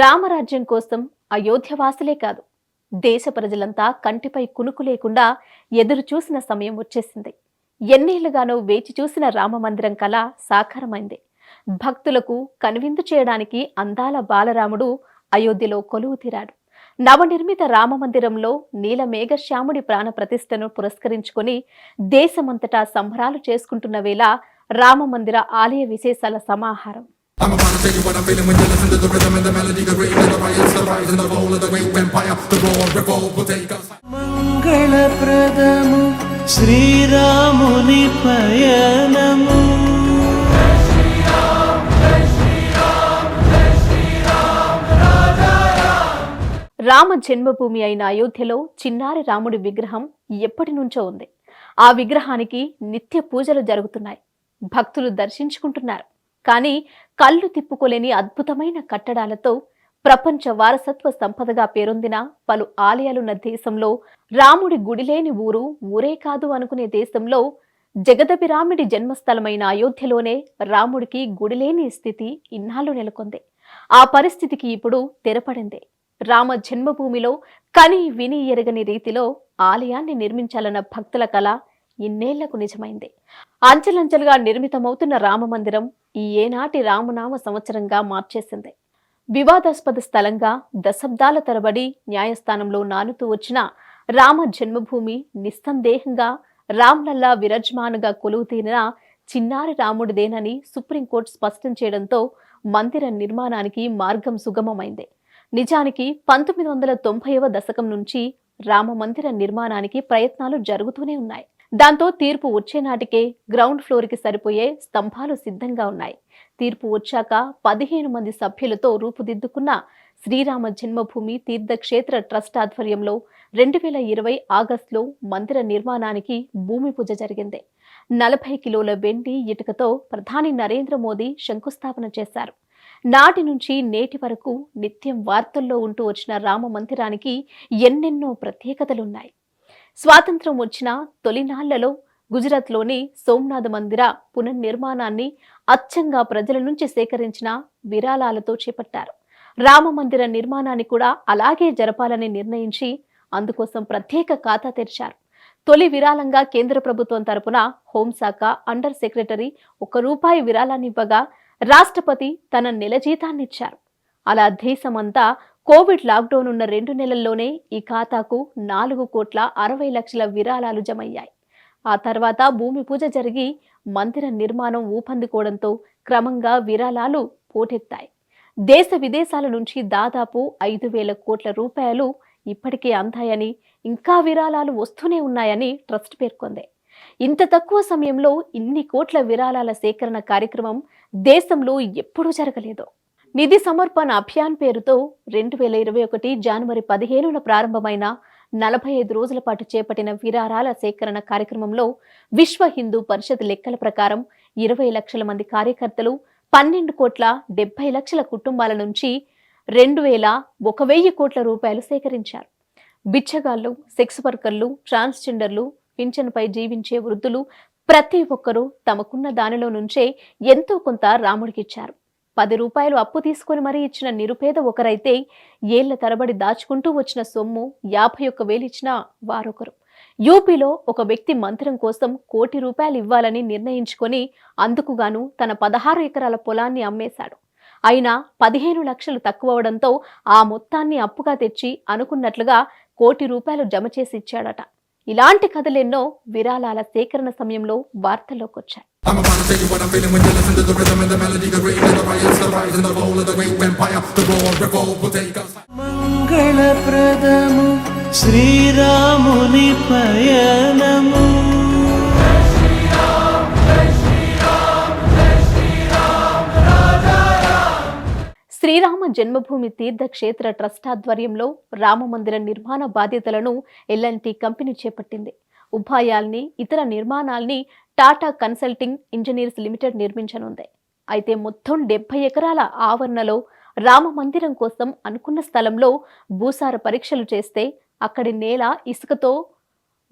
రామరాజ్యం కోసం అయోధ్యవాసులే కాదు, దేశ ప్రజలంతా కంటిపై కునుకు లేకుండా ఎదురు చూసిన సమయం వచ్చేసింది. ఎన్నేళ్లుగానో వేచి చూసిన రామమందిరం కల సాకారమైంది. భక్తులకు కనువిందు చేయడానికి అందాల బాలరాముడు అయోధ్యలో కొలువు తీరాడు. నవనిర్మిత రామమందిరంలో నీలమేఘశ్యాముడి ప్రాణ ప్రతిష్టను పురస్కరించుకొని దేశమంతటా సంబరాలు చేసుకుంటున్న వేళ రామమందిర ఆలయ విశేషాల సమాహారం. I'm about to tell you what I'm feeling when you listen to the rhythm and the melody, the great and the riots, the rise and the roll of the great empire, the roar revolt will take us. మంగళప్రదము శ్రీరాముని పయనము. రామ జన్మభూమి అయిన అయోధ్యలో చిన్నారి రాముడి విగ్రహం ఎప్పటి నుంచో ఉంది. ఆ విగ్రహానికి నిత్య పూజలు జరుగుతున్నాయి. భక్తులు దర్శించుకుంటున్నారు. కానీ కళ్ళు తిప్పుకోలేని అద్భుతమైన కట్టడాలతో ప్రపంచ వారసత్వ సంపదగా పేరొందిన పలు ఆలయాలున్న దేశంలో, రాముడి గుడిలేని ఊరే కాదు అనుకునే దేశంలో, జగదభిరాముడి జన్మస్థలమైన అయోధ్యలోనే రాముడికి గుడిలేని స్థితి ఇన్నాళ్ళు నెలకొంది. ఆ పరిస్థితికి ఇప్పుడు తెరపడింది. రామ జన్మభూమిలో కని విని ఎరగని రీతిలో ఆలయాన్ని నిర్మించాలన్న భక్తుల కల ఇన్నేళ్లకు నిజమైంది. అంచెలంచెలుగా నిర్మితమవుతున్న రామమందిరం ఈ ఏనాటి రామనామ సంవత్సరంగా మార్చేసింది. వివాదాస్పద స్థలంగా దశాబ్దాల తరబడి న్యాయస్థానంలో నానుతూ వచ్చిన రామ జన్మభూమి నిస్సందేహంగా రామ్లల్లా విరాజ్మానుగా కొలువు తీరిన చిన్నారి రాముడిదేనని సుప్రీంకోర్టు స్పష్టం చేయడంతో మందిర నిర్మాణానికి మార్గం సుగమమైంది. నిజానికి 1990వ దశకం నుంచి రామ మందిర నిర్మాణానికి ప్రయత్నాలు జరుగుతూనే ఉన్నాయి. దాంతో తీర్పు వచ్చే నాటికే గ్రౌండ్ ఫ్లోర్కి సరిపోయే స్తంభాలు సిద్ధంగా ఉన్నాయి. తీర్పు వచ్చాక 15 మంది సభ్యులతో రూపుదిద్దుకున్న శ్రీరామ జన్మభూమి తీర్థక్షేత్ర ట్రస్ట్ ఆధ్వర్యంలో 2020 ఆగస్టులో మందిర నిర్మాణానికి భూమి పూజ జరిగింది. 40 కిలోల వెండి ఇటుకతో ప్రధాని నరేంద్ర మోదీ శంకుస్థాపన చేశారు. నాటి నుంచి నేటి వరకు నిత్యం వార్తల్లో ఉంటూ వచ్చిన రామ మందిరానికి ఎన్నెన్నో ప్రత్యేకతలున్నాయి. స్వాతంత్రం వచ్చిన తొలినాళ్లలో గుజరాత్లోని సోమనాథ మందిర పునర్నిర్మాణాన్ని అచ్చంగా ప్రజల నుంచి సేకరించిన విరాళాలతో చేపట్టారు. రామ మందిర నిర్మాణాన్ని కూడా అలాగే జరపాలని నిర్ణయించి అందుకోసం ప్రత్యేక ఖాతా తెరిచారు. తొలి విరాళంగా కేంద్ర ప్రభుత్వం తరపున హోంశాఖ అండర్ సెక్రటరీ ₹1 విరాళాన్ని ఇవ్వగా రాష్ట్రపతి తన నెల జీతాన్నిచ్చారు. అలా దేశమంతా కోవిడ్ లాక్డౌన్ ఉన్న 2 నెలల్లోనే ఈ ఖాతాకు 4,60,00,000 విరాళాలు జమయ్యాయి. ఆ తర్వాత భూమి పూజ జరిగి మందిర నిర్మాణం ఊపందుకోవడంతో క్రమంగా విరాళాలు పోటెత్తాయి. దేశ విదేశాల నుంచి దాదాపు 5,000 కోట్ల రూపాయలు ఇప్పటికే అందాయని, ఇంకా విరాళాలు వస్తూనే ఉన్నాయని ట్రస్ట్ పేర్కొంది. ఇంత తక్కువ సమయంలో ఇన్ని కోట్ల విరాళాల సేకరణ కార్యక్రమం దేశంలో ఎప్పుడూ జరగలేదు. నిధి సమర్పణ అభియాన్ పేరుతో 2021 జనవరి 15న ప్రారంభమైన 45 రోజుల పాటు చేపట్టిన విరాళాల సేకరణ కార్యక్రమంలో విశ్వ హిందూ పరిషత్ లెక్కల ప్రకారం 20 లక్షల మంది కార్యకర్తలు 12,70,00,000 కుటుంబాల నుంచి 2,01,000 కోట్ల రూపాయలు సేకరించారు. బిచ్చగాళ్లు, సెక్స్ వర్కర్లు, ట్రాన్స్జెండర్లు, పింఛన్పై జీవించే వృద్ధులు ప్రతి ఒక్కరూ తమకున్న దానిలో నుంచే ఎంతో కొంత రాముడికిచ్చారు. ₹10 అప్పు తీసుకుని మరీ ఇచ్చిన నిరుపేద ఒకరైతే ఏళ్ల తరబడి దాచుకుంటూ వచ్చిన సొమ్ము 51,000 ఇచ్చిన వారొకరు. యూపీలో ఒక వ్యక్తి మందిరం కోసం ₹1,00,00,000 ఇవ్వాలని నిర్ణయించుకొని అందుకుగాను తన 16 ఎకరాల పొలాన్ని అమ్మేశాడు. అయినా 15 లక్షలు తక్కువవడంతో ఆ మొత్తాన్ని అప్పుగా తెచ్చి అనుకున్నట్లుగా ₹1,00,00,000 జమ చేసి ఇచ్చాడట. ఇలాంటి కథలెన్నో విరాళాల సేకరణ సమయంలో వార్తల్లోకొచ్చాయి. మంగళప్రదము శ్రీరాముని పయనము. శ్రీరామ జన్మభూమి తీర్థక్షేత్ర ట్రస్ట్ ఆధ్వర్యంలో రామమందిర నిర్మాణ బాధ్యతలను L&T కంపెనీ చేపట్టింది. ఉపాయాల్ని, ఇతర నిర్మాణాల్ని టాటా కన్సల్టింగ్ ఇంజనీర్స్ లిమిటెడ్ నిర్మించనుంది. అయితే మొత్తం 70 ఎకరాల ఆవరణలో రామమందిరం కోసం అనుకున్న స్థలంలో భూసార పరీక్షలు చేస్తే అక్కడి నేల ఇసుకతో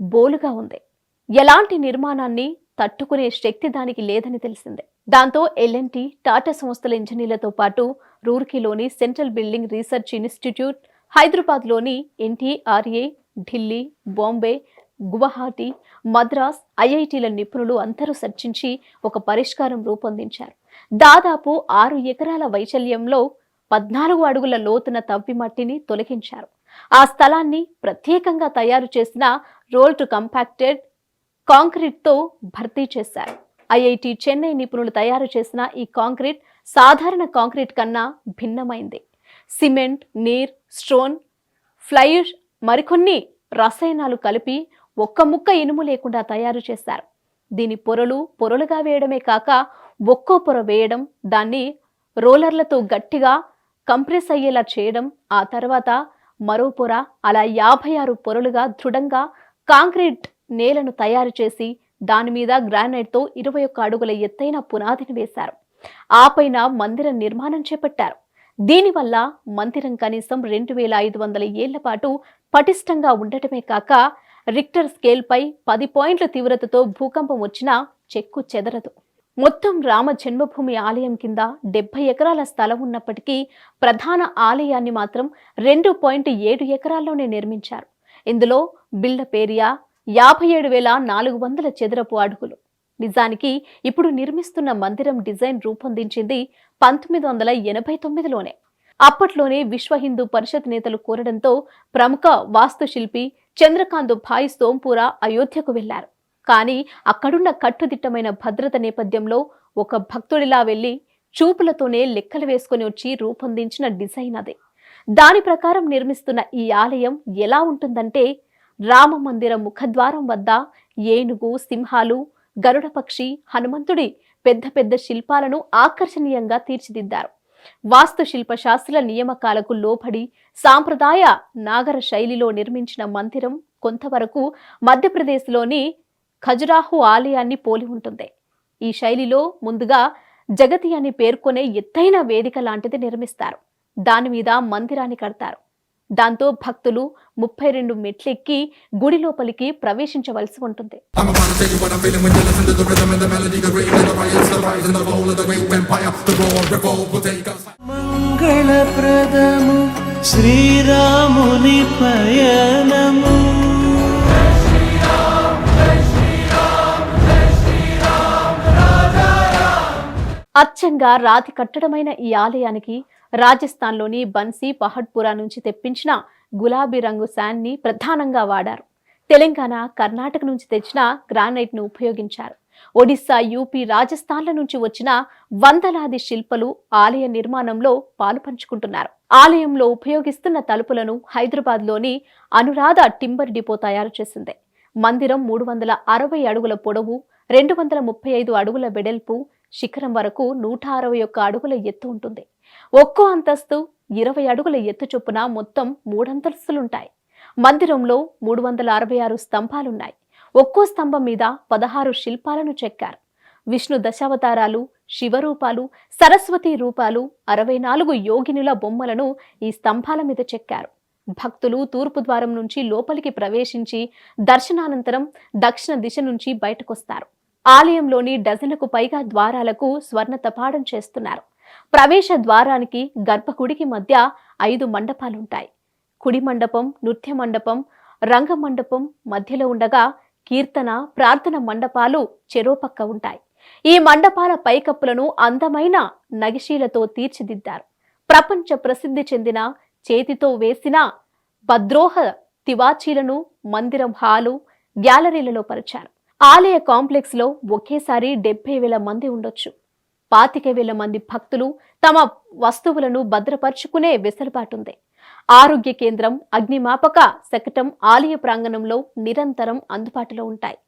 బోలుగా ఉంది. ఎలాంటి నిర్మాణాన్ని తట్టుకునే శక్తి దానికి లేదని తెలిసిందే. దాంతో L&T, టాటా సంస్థల ఇంజనీర్లతో పాటు రూర్కీలోని సెంట్రల్ బిల్డింగ్ రీసెర్చ్ ఇన్స్టిట్యూట్, హైదరాబాద్లోని ఎన్టీఆర్ఏ, ఢిల్లీ, బాంబే, గువహాటి, మద్రాస్ ఐఐటీల నిపుణులు అందరూ చర్చించి ఒక పరిష్కారం రూపొందించారు. దాదాపు 6 ఎకరాల వైశాల్యంలో 14 అడుగుల లోతున తవ్వి మట్టిని తొలగించారు. ఆ స్థలాన్ని ప్రత్యేకంగా తయారు చేసిన రోల్డ్ కాంపాక్టెడ్ కాంక్రీట్తో భర్తీ చేశారు. ఐఐటి చెన్నై నిపుణులు తయారు చేసిన ఈ కాంక్రీట్ సాధారణ కాంక్రీట్ కన్నా భిన్నమైంది. సిమెంట్, నీర్, స్టోన్, ఫ్లైర్ మరికొన్ని రసాయనాలు కలిపి ఒక్క ముక్క ఇనుము లేకుండా తయారు చేశారు. దీని పొరలుగా వేయడమే కాక ఒక్కో పొర వేయడం, దాన్ని రోలర్లతో గట్టిగా కంప్రెస్ అయ్యేలా చేయడం, ఆ తర్వాత మరో పొర, అలా 56 పొరలుగా దృఢంగా కాంక్రీట్ నేలను తయారు చేసి దాని మీద గ్రానైట్తో 21 అడుగుల ఎత్తైన పునాదిని వేశారు. ఆపైన మందిర నిర్మాణం చేపట్టారు. దీనివల్ల మందిరం కనీసం 2500 ఏళ్ల పాటు పటిష్టంగా ఉండటమే కాక రిక్టర్ స్కేల్పై 10 పాయింట్ల తీవ్రతతో భూకంపం వచ్చినా చెక్కు చెదరదు. మొత్తం రామ జన్మభూమి ఆలయం కింద 70 ఎకరాల స్థలం ఉన్నప్పటికీ ప్రధాన ఆలయాన్ని మాత్రం 2.7 ఎకరాల్లోనే నిర్మించారు. ఇందులో బిల్డప్ ఏరియా 57,400 చదరపు అడుగులు. నిజానికి ఇప్పుడు నిర్మిస్తున్న మందిరం డిజైన్ రూపొందించింది 1989లోనే. అప్పట్లోనే విశ్వ హిందూ పరిషత్ నేతలు కోరడంతో ప్రముఖ వాస్తుశిల్పి చంద్రకాంత్ భాయ్ సోంపురా అయోధ్యకు వెళ్లారు. కానీ అక్కడున్న కట్టుదిట్టమైన భద్రత నేపథ్యంలో ఒక భక్తుడిలా వెళ్లి చూపులతోనే లెక్కలు వేసుకుని వచ్చి రూపొందించిన డిజైన్ అదే. దాని ప్రకారం నిర్మిస్తున్న ఈ ఆలయం ఎలా ఉంటుందంటే, రామ మందిర ముఖద్వారం వద్ద ఏనుగు, సింహాలు, గరుడ పక్షి, హనుమంతుడి పెద్ద పెద్ద శిల్పాలను ఆకర్షణీయంగా తీర్చిదిద్దారు. వాస్తుశిల్ప శాస్త్ర నియామకాలకు లోబడి సాంప్రదాయ నాగర శైలిలో నిర్మించిన మందిరం కొంతవరకు మధ్యప్రదేశ్లోని ఖజురాహో ఆలయాన్ని పోలి ఉంటుంది. ఈ శైలిలో ముందుగా జగతి అని పేర్కొనే ఎత్తైన వేదిక లాంటిది నిర్మిస్తారు. దాని మీద మందిరాన్ని కడతారు. దాంతో భక్తులు 32 మెట్లెక్కి గుడి లోపలికి ప్రవేశించవలసి ఉంటుంది. మంగళప్రదము శ్రీరాముని పయనము. అచ్చంగా రాతి కట్టడమైన ఈ ఆలయానికి రాజస్థాన్లోని బన్సీ పహడ్పురా నుంచి తెప్పించిన గులాబీ రంగు శాండ్ ని ప్రధానంగా వాడారు. తెలంగాణ, కర్ణాటక నుంచి తెచ్చిన గ్రానైట్ ను ఉపయోగించారు. ఒడిశా, యూపీ, రాజస్థాన్ల నుంచి వచ్చిన వందలాది శిల్పలు ఆలయ నిర్మాణంలో పాలుపంచుకుంటున్నారు. ఆలయంలో ఉపయోగిస్తున్న తలుపులను హైదరాబాద్లోని అనురాధ టింబర్ డిపో తయారు చేసింది. మందిరం 360 అడుగుల పొడవు, 235 అడుగుల వెడల్పు, శిఖరం వరకు 161 అడుగుల ఎత్తు ఉంటుంది. ఒక్కో అంతస్తు 20 అడుగుల ఎత్తు చొప్పున మొత్తం 3 అంతస్తులుంటాయి. మందిరంలో 366 స్తంభాలున్నాయి. ఒక్కో స్తంభం మీద 16 శిల్పాలను చెక్కారు. విష్ణు దశావతారాలు, శివరూపాలు, సరస్వతి రూపాలు, 64 యోగినుల బొమ్మలను ఈ స్తంభాల మీద చెక్కారు. భక్తులు తూర్పు ద్వారం నుంచి లోపలికి ప్రవేశించి దర్శనానంతరం దక్షిణ దిశ నుంచి బయటకొస్తారు. ఆలయంలోని డజనుకు పైగా ద్వారాలకు స్వర్ణ తపాడం చేస్తున్నారు. ప్రవేశ ద్వారానికి గర్భగుడికి మధ్య 5 మండపాలుంటాయి. కుడి మండపం, నృత్య మండపం, రంగ మండపం మధ్యలో ఉండగా కీర్తన, ప్రార్థన మండపాలు చెరోపక్క ఉంటాయి. ఈ మండపాల పైకప్పులను అందమైన నగిశీలతో తీర్చిదిద్దారు. ప్రపంచ ప్రసిద్ధి చెందిన చేతితో వేసిన భద్రోహ తివాచీలను మందిరం హాలు, గ్యాలరీలలో పరిచారు. ఆలయ కాంప్లెక్స్ లో ఒకేసారి 70,000 మంది ఉండొచ్చు. 25,000 మంది భక్తులు తమ వస్తువులను భద్రపరుచుకునే వెసులుబాటుంది. ఆరోగ్య కేంద్రం, అగ్నిమాపక శకటం ఆలయ ప్రాంగణంలో నిరంతరం అందుబాటులో ఉంటాయి.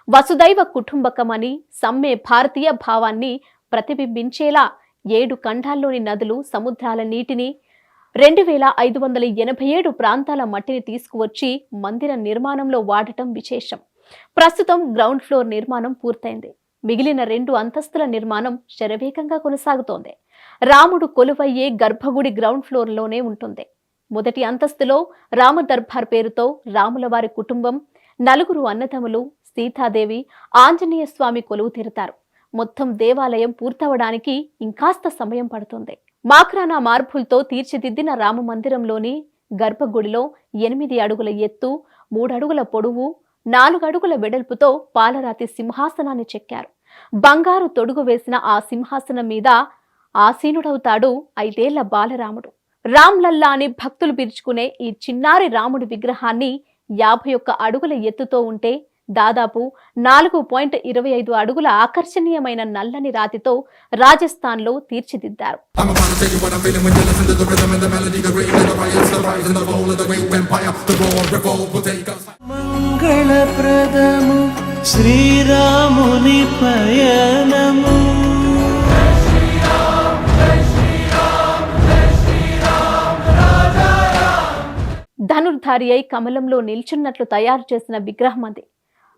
వసుదైవ కుటుంబకమని సమ్మె భారతీయ భావాన్ని ప్రతిబింబించేలా 7 ఖండాల్లోని నదులు, సముద్రాల నీటిని, 2,587 ప్రాంతాల మట్టిని తీసుకువచ్చి మందిర నిర్మాణంలో వాడటం విశేషం. ప్రస్తుతం గ్రౌండ్ ఫ్లోర్ నిర్మాణం పూర్తయింది. మిగిలిన 2 అంతస్తుల నిర్మాణం శరవేగంగా కొనసాగుతోంది. రాముడు కొలువయ్యే గర్భగుడి గ్రౌండ్ ఫ్లోర్లోనే ఉంటుంది. మొదటి అంతస్తులో రామ దర్బార్ పేరుతో రాముల వారి కుటుంబం, 4 అన్నదమ్ములు, సీతాదేవి, ఆంజనేయ స్వామి కొలువు తీరుతారు. మొత్తం దేవాలయం పూర్తవడానికి ఇంకాస్త సమయం పడుతుంది. మాక్రానా మార్పులతో తీర్చిదిద్దిన రామ మందిరంలోని గర్భగుడిలో 8 అడుగుల ఎత్తు, 3 అడుగుల పొడవు, 4 అడుగుల వెడల్పుతో పాలరాతి సింహాసనాన్ని చెక్కారు. బంగారు తొడుగు వేసిన ఆ సింహాసనం మీద ఆసీనుడవుతాడు 5 ఏళ్ల బాలరాముడు. రామ్లల్లా అని భక్తులు పిలుచుకునే ఈ చిన్నారి రాముడి విగ్రహాన్ని 51 అడుగుల ఎత్తుతో ఉంటే దాదాపు 4.25 అడుగుల ఆకర్షణీయమైన నల్లని రాతితో రాజస్థాన్లో తీర్చిదిద్దారు. మంగళప్రదము శ్రీరాముని పయనము. ధనుర్ధారి అయి కమలంలో నిల్చున్నట్లు తయారు చేసిన విగ్రహం అది.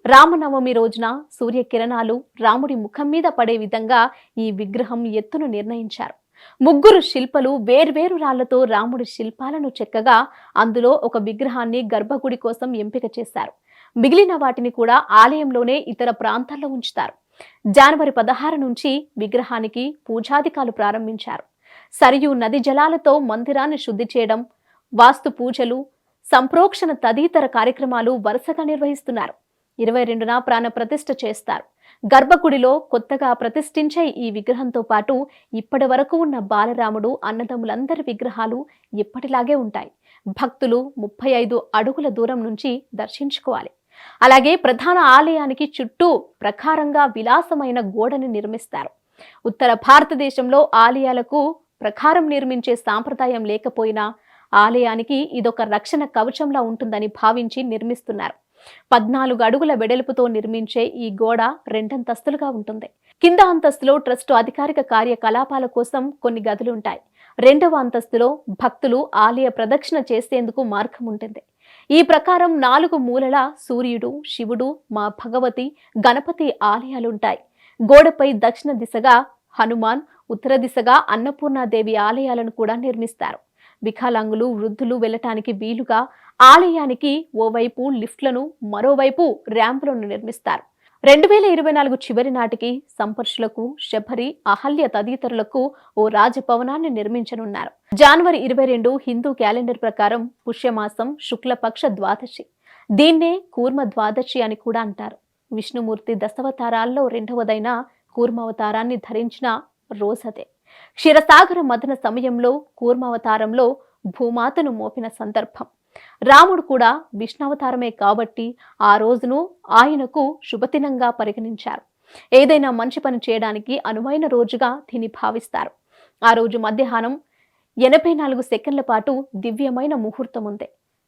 రామనవమి రోజున సూర్యకిరణాలు రాముడి ముఖం మీద పడే విధంగా ఈ విగ్రహం ఎత్తును నిర్ణయించారు. 3 శిల్పలు వేర్వేరు రాళ్లతో రాముడి శిల్పాలను చెక్కగా అందులో ఒక విగ్రహాన్ని గర్భగుడి కోసం ఎంపిక చేశారు. మిగిలిన వాటిని కూడా ఆలయంలోనే ఇతర ప్రాంతాల్లో ఉంచుతారు. జనవరి 16 నుంచి విగ్రహానికి పూజాధికాలు ప్రారంభించారు. సరియు నది జలాలతో మందిరాన్ని శుద్ధి చేయడం, వాస్తు పూజలు, సంప్రోక్షణ తదితర కార్యక్రమాలు వరుసగా నిర్వహిస్తున్నారు. 22న ప్రాణ ప్రతిష్ఠ చేస్తారు. గర్భగుడిలో కొత్తగా ప్రతిష్ఠించే ఈ విగ్రహంతో పాటు ఇప్పటి వరకు ఉన్న బాలరాముడు, అన్నదమ్ములందరి విగ్రహాలు ఎప్పటిలాగే ఉంటాయి. భక్తులు 35 అడుగుల దూరం నుంచి దర్శించుకోవాలి. అలాగే ప్రధాన ఆలయానికి చుట్టూ ప్రకారంగా విలాసమైన గోడని నిర్మిస్తారు. ఉత్తర భారతదేశంలో ఆలయాలకు ప్రకారం నిర్మించే సాంప్రదాయం లేకపోయినా ఆలయానికి ఇదొక రక్షణ కవచంలా ఉంటుందని భావించి నిర్మిస్తున్నారు. 14 అడుగుల వెడల్పుతో నిర్మించే ఈ గోడ 2 అంతస్తులుగా ఉంటుంది. కింద అంతస్తులో ట్రస్టు అధికారిక కార్యకలాపాల కోసం కొన్ని గదులుంటాయి. 2వ అంతస్తులో భక్తులు ఆలయ ప్రదక్షిణ చేసేందుకు మార్గం ఉంటుంది. ఈ ప్రకారం 4 మూలల సూర్యుడు, శివుడు, మా భగవతి, గణపతి ఆలయాలుంటాయి. గోడపై దక్షిణ దిశగా హనుమాన్, ఉత్తర దిశగా అన్నపూర్ణాదేవి ఆలయాలను కూడా నిర్మిస్తారు. వికలాంగులు, వృద్ధులు వెళ్లటానికి వీలుగా ఆలయానికి ఓవైపు లిఫ్ట్లను, మరోవైపు ర్యాంపులను నిర్మిస్తారు. 2024 చివరి నాటికి సంపర్శులకు, శబరి, అహల్య తదితరులకు ఓ రాజభవనాన్ని నిర్మించనున్నారు. జనవరి 22 హిందూ క్యాలెండర్ ప్రకారం పుష్యమాసం శుక్లపక్ష ద్వాదశి. దీన్నే కూర్మ ద్వాదశి అని కూడా అంటారు. విష్ణుమూర్తి దశావతారాల్లో 2వదైన కూర్మావతారాన్ని ధరించిన రోజదే. క్షీరసాగర మదన సమయంలో కూర్మావతారంలో భూమాతను మోపిన సందర్భం. రాముడు కూడా విష్ణావతారమే కాబట్టి ఆ రోజును ఆయనకు శుభదినంగా పరిగణించారు. ఏదైనా మంచి పని చేయడానికి అనువైన రోజుగా దీన్ని భావిస్తారు. ఆ రోజు మధ్యాహ్నం 84 సెకండ్ల పాటు దివ్యమైన ముహూర్తం ఉంది.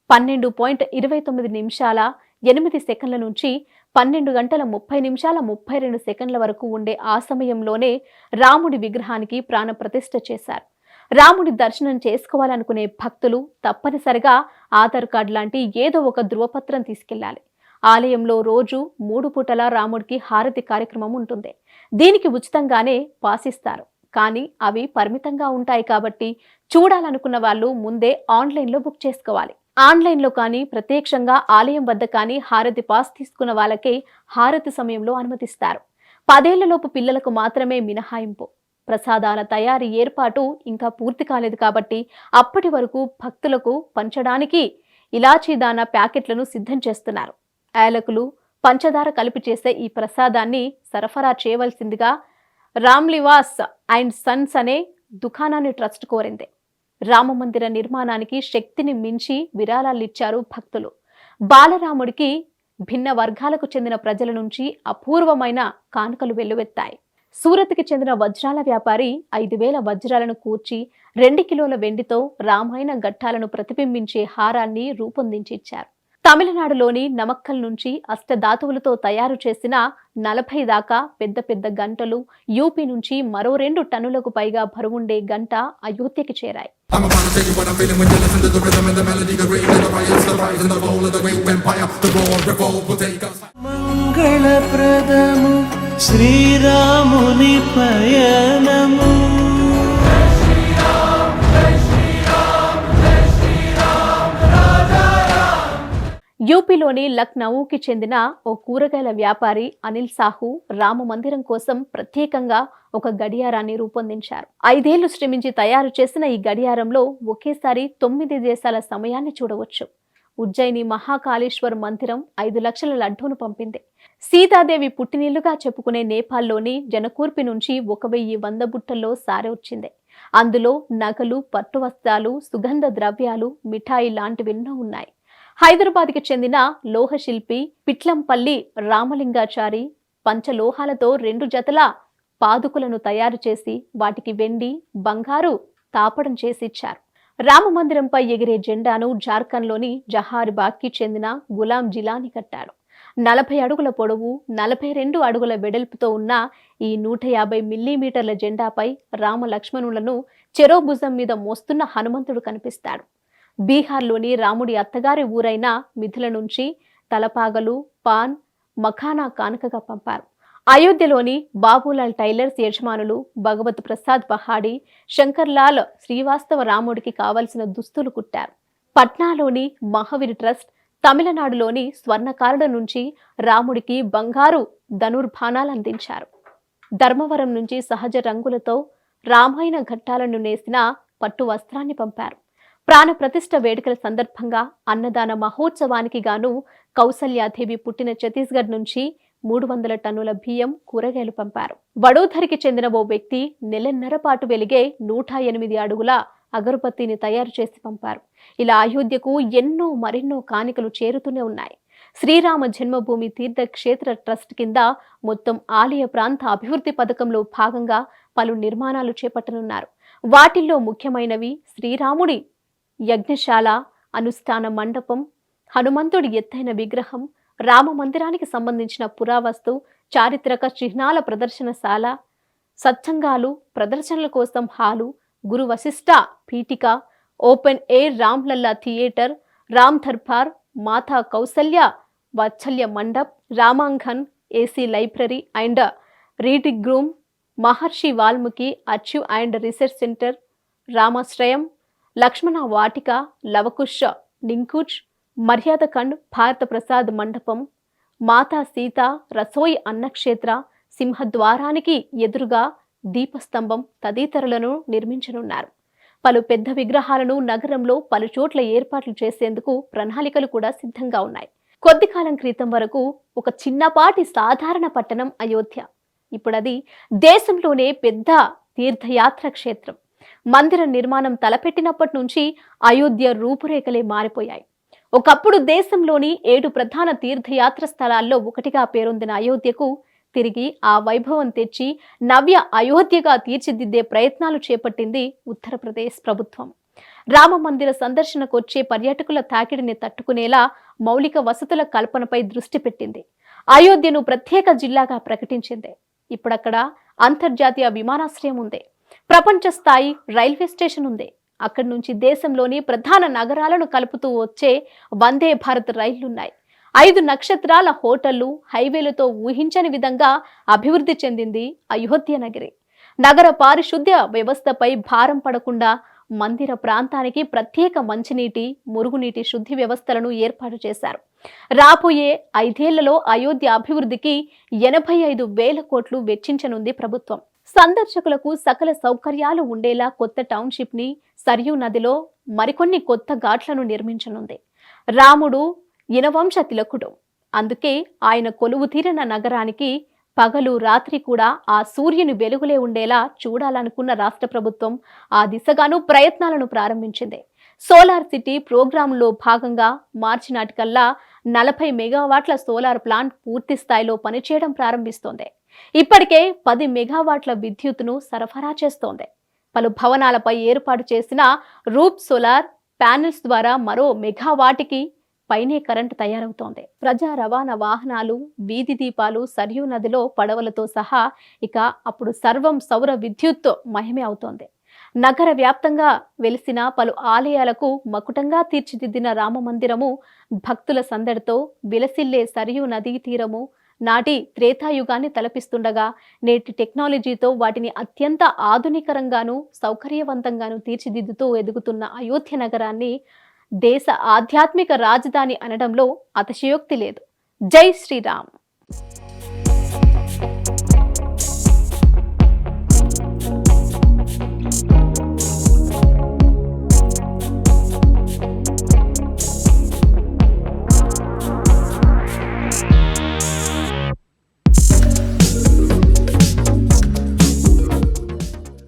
12.29 నిమిషాల 8 సెకండ్ల నుంచి 12 గంటల 30 నిమిషాల 32 సెకండ్ల వరకు ఉండే ఆ సమయంలోనే రాముడి విగ్రహానికి ప్రాణ ప్రతిష్ఠ చేశారు. రాముడి దర్శనం చేసుకోవాలనుకునే భక్తులు తప్పనిసరిగా ఆధార్ కార్డు లాంటి ఏదో ఒక ధృవపత్రం తీసుకెళ్లాలి. ఆలయంలో రోజు 3 పూటల రాముడికి హారతి కార్యక్రమం ఉంటుంది. దీనికి ఉచితంగానే పాసిస్తారు. కానీ అవి పరిమితంగా ఉంటాయి కాబట్టి చూడాలనుకున్న వాళ్ళు ముందే ఆన్లైన్లో బుక్ చేసుకోవాలి. ఆన్లైన్లో కానీ ప్రత్యక్షంగా ఆలయం వద్ద కానీ హారతి పాస్ తీసుకున్న వాళ్ళకే హారతి సమయంలో అనుమతిస్తారు. 10 ఏళ్లలోపు పిల్లలకు మాత్రమే మినహాయింపు. ప్రసాదాల తయారీ ఏర్పాటు ఇంకా పూర్తి కాలేదు కాబట్టి అప్పటి వరకు భక్తులకు పంచడానికి ఇలాచీ దానా ప్యాకెట్లను సిద్ధం చేస్తున్నారు. యాలకులు, పంచదార కలిపి చేసే ఈ ప్రసాదాన్ని సరఫరా చేయవలసిందిగా రామ్నివాస్ అండ్ సన్స్ అనే దుకాణాన్ని ట్రస్ట్ కోరింది. రామమందిర నిర్మాణానికి శక్తిని మించి విరాళాలిచ్చారు భక్తులు. బాలరాముడికి భిన్న వర్గాలకు చెందిన ప్రజల నుంచి అపూర్వమైన కానుకలు వెల్లువెత్తాయి. సూరత్కి చెందిన వజ్రాల వ్యాపారి 5,000 వజ్రాలను కూర్చి 2 కిలోల వెండితో రామాయణ ఘట్టాలను ప్రతిబింబించే హారాన్ని రూపొందించి ఇచ్చారు. తమిళనాడులోని నమక్కల్ నుంచి అష్టధాతువులతో తయారు చేసిన 40 దాకా పెద్ద పెద్ద గంటలు, యూపీ నుంచి మరో 2 టన్నులకు పైగా బరువుండే గంట అయోధ్యకి చేరాయి. మంగళప్రదము శ్రీరాముని పయనము. యూపీలోని లక్నౌకి చెందిన ఓ కూరగాయల వ్యాపారి అనిల్ సాహు రామ మందిరం కోసం ప్రత్యేకంగా ఒక గడియారాన్ని రూపొందించారు. 5 ఏళ్లు శ్రమించి తయారు చేసిన ఈ గడియారంలో ఒకేసారి 9 దేశాల సమయాన్ని చూడవచ్చు. ఉజ్జయిని మహాకాళేశ్వర్ మందిరం 5 లక్షల లడ్డూను పంపింది. సీతాదేవి పుట్టినిల్లుగా చెప్పుకునే నేపాల్లోని జనకూర్పి నుంచి 1100 బుట్టల్లో సారె వచ్చింది. అందులో నగలు, పట్టు వస్త్రాలు, సుగంధ ద్రవ్యాలు, మిఠాయి లాంటివెన్నో ఉన్నాయి. హైదరాబాద్కి చెందిన లోహశిల్పి పిట్లంపల్లి రామలింగాచారి పంచలోహాలతో 2 జతల పాదుకులను తయారు చేసి వాటికి వెండి, బంగారు తాపడం చేసిచ్చారు. రామమందిరంపై ఎగిరే జెండాను జార్ఖండ్లోని జహార్బాగ్కి చెందిన గులాం జిలానీ కట్టాడు. 40 అడుగుల పొడవు, 42 అడుగుల వెడల్పుతో ఉన్న ఈ 150 మిల్లీమీటర్ల జెండాపై రామ లక్ష్మణులను చెరో భుజం మీద మోస్తున్న హనుమంతుడు కనిపిస్తాడు. బీహార్లోని రాముడి అత్తగారి ఊరైన మిథిల నుంచి తలపాగలు, పాన్, మఖానా కానుకగా పంపారు. అయోధ్యలోని బాబులాల్ టైలర్స్ యజమానులు భగవత్ ప్రసాద్ పహాడి, శంకర్లాల్ శ్రీవాస్తవ రాముడికి కావలసిన దుస్తులు కుట్టారు. పట్నాలోని మహావీర్ ట్రస్ట్, తమిళనాడులోని స్వర్ణకారుల నుంచి రాముడికి బంగారు ధనుర్బాణాలు అందించారు. ధర్మవరం నుంచి సహజ రంగులతో రామాయణ ఘట్టాలను నేసిన పట్టు వస్త్రాన్ని పంపారు. ప్రాణ ప్రతిష్ఠ వేడుకల సందర్భంగా అన్నదాన మహోత్సవానికి గాను కౌసల్యాదేవి పుట్టిన ఛత్తీస్గఢ్ నుంచి 300 టన్నుల బియ్యం, కూరగాయలు పంపారు. వడోదరికి చెందిన ఓ వ్యక్తి నెలన్నర పాటు వెలిగే 108 అడుగుల అగరబత్తిని తయారు చేసి పంపారు. ఇలా అయోధ్యకు మరెన్నో కానుకలు చేరుతూనే ఉన్నాయి. శ్రీరామ జన్మభూమి తీర్థక్షేత్ర ట్రస్ట్ కింద మొత్తం ఆలయ ప్రాంత అభివృద్ధి పథకంలో భాగంగా పలు నిర్మాణాలు చేపట్టనున్నారు. వాటిల్లో ముఖ్యమైనవి శ్రీరాముడి యజ్ఞశాల, అనుష్ఠాన మండపం, హనుమంతుడి ఎత్తైన విగ్రహం, రామ మందిరానికి సంబంధించిన పురావస్తు, చారిత్రక చిహ్నాల ప్రదర్శనశాల, సత్సంగాలు, ప్రదర్శనల కోసం hall, Guru Vashishtha Peethika, open air Ramlalla theatre, Ram Darbar, Mata Kausalya Vatsalya Mandap, Ramangan, AC library and reading room, Maharshi Valmiki archive and research centre, Ramashrayam, Lakshmana Vatika, Lavakush నింకుచ్, మర్యాద ఖండ్, భారత ప్రసాద్ మండపం, మాతా సీత రసోయి అన్నక్షేత్ర, సింహద్వారానికి ఎదురుగా దీపస్తంభం తదితరులను నిర్మించనున్నారు. పలు పెద్ద విగ్రహాలను నగరంలో పలు చోట్ల ఏర్పాట్లు చేసేందుకు ప్రణాళికలు కూడా సిద్ధంగా ఉన్నాయి. కొద్ది కాలం క్రితం వరకు ఒక చిన్నపాటి సాధారణ పట్టణం అయోధ్య. ఇప్పుడది దేశంలోనే పెద్ద తీర్థయాత్ర క్షేత్రం. మందిర నిర్మాణం తలపెట్టినప్పటి నుంచి అయోధ్య రూపురేఖలే మారిపోయాయి. ఒకప్పుడు దేశంలోని 7 ప్రధాన తీర్థయాత్ర స్థలాల్లో ఒకటిగా పేరొందిన అయోధ్యకు తిరిగి ఆ వైభవం తెచ్చి నవ్య అయోధ్యగా తీర్చిదిద్దే ప్రయత్నాలు చేపట్టింది ఉత్తరప్రదేశ్ ప్రభుత్వం. రామ మందిర సందర్శనకు వచ్చే పర్యాటకుల తాకిడిని తట్టుకునేలా మౌలిక వసతుల కల్పనపై దృష్టి పెట్టింది. అయోధ్యను ప్రత్యేక జిల్లాగా ప్రకటించింది. ఇప్పుడక్కడ అంతర్జాతీయ విమానాశ్రయం ఉంది. ప్రపంచ స్థాయి రైల్వే స్టేషన్ ఉంది. అక్కడి నుంచి దేశంలోని ప్రధాన నగరాలను కలుపుతూ వచ్చే వందే భారత్ రైళ్లున్నాయి. 5 నక్షత్రాల హోటళ్లు, హైవేలతో ఊహించని విధంగా అభివృద్ధి చెందింది అయోధ్య నగరి. నగర పారిశుద్ధ్య వ్యవస్థపై భారం పడకుండా మందిర ప్రాంతానికి ప్రత్యేక మంచినీటి, మురుగునీటి శుద్ధి వ్యవస్థలను ఏర్పాటు చేశారు. రాబోయే 5 ఏళ్లలో అయోధ్య అభివృద్ధికి 85,000 కోట్లు వెచ్చించనుంది ప్రభుత్వం. సందర్శకులకు సకల సౌకర్యాలు ఉండేలా కొత్త టౌన్షిప్ ని సరియు నదిలో మరికొన్ని కొత్త ఘాట్లను నిర్మించనుంది. రాముడు ఇనవంశ తిలకుడు. అందుకే ఆయన కొలువు తీరిన నగరానికి పగలు రాత్రి కూడా ఆ సూర్యుని వెలుగులే ఉండేలా చూడాలనుకున్న రాష్ట్ర ప్రభుత్వం ఆ దిశగాను ప్రయత్నాలను ప్రారంభించింది. సోలార్ సిటీ ప్రోగ్రాంలో భాగంగా మార్చి నాటికల్లా 40 మెగావాట్ల సోలార్ ప్లాంట్ పూర్తి స్థాయిలో పనిచేయడం ప్రారంభిస్తోంది. ఇప్పటికే 10 మెగావాట్ల విద్యుత్తును సరఫరా చేస్తోంది. పలు భవనాలపై ఏర్పాటు చేసిన రూప్ సోలార్ ప్యానెల్స్ ద్వారా మరో మెగావాటికి పైనే కరెంటు తయారవుతోంది. ప్రజా రవాణా వాహనాలు, వీధి దీపాలు, సరియు నదిలో పడవలతో సహా ఇక అప్పుడు సర్వం సౌర విద్యుత్ మహిమే అవుతోంది. నగర వ్యాప్తంగా వెలిసిన పలు ఆలయాలకు మకుటంగా తీర్చిదిద్దిన రామ మందిరము భక్తుల సందడితో విలసిల్లే సరియు నదీ తీరము నాటి త్రేతాయుగాన్ని తలపిస్తుండగా నేటి టెక్నాలజీతో వాటిని అత్యంత ఆధునికరంగాను సౌకర్యవంతంగాను తీర్చిదిద్దుతూ ఎదుగుతున్న అయోధ్య నగరాన్ని దేశ ఆధ్యాత్మిక రాజధాని అనడంలో అతిశయోక్తి లేదు. జై శ్రీరామ్.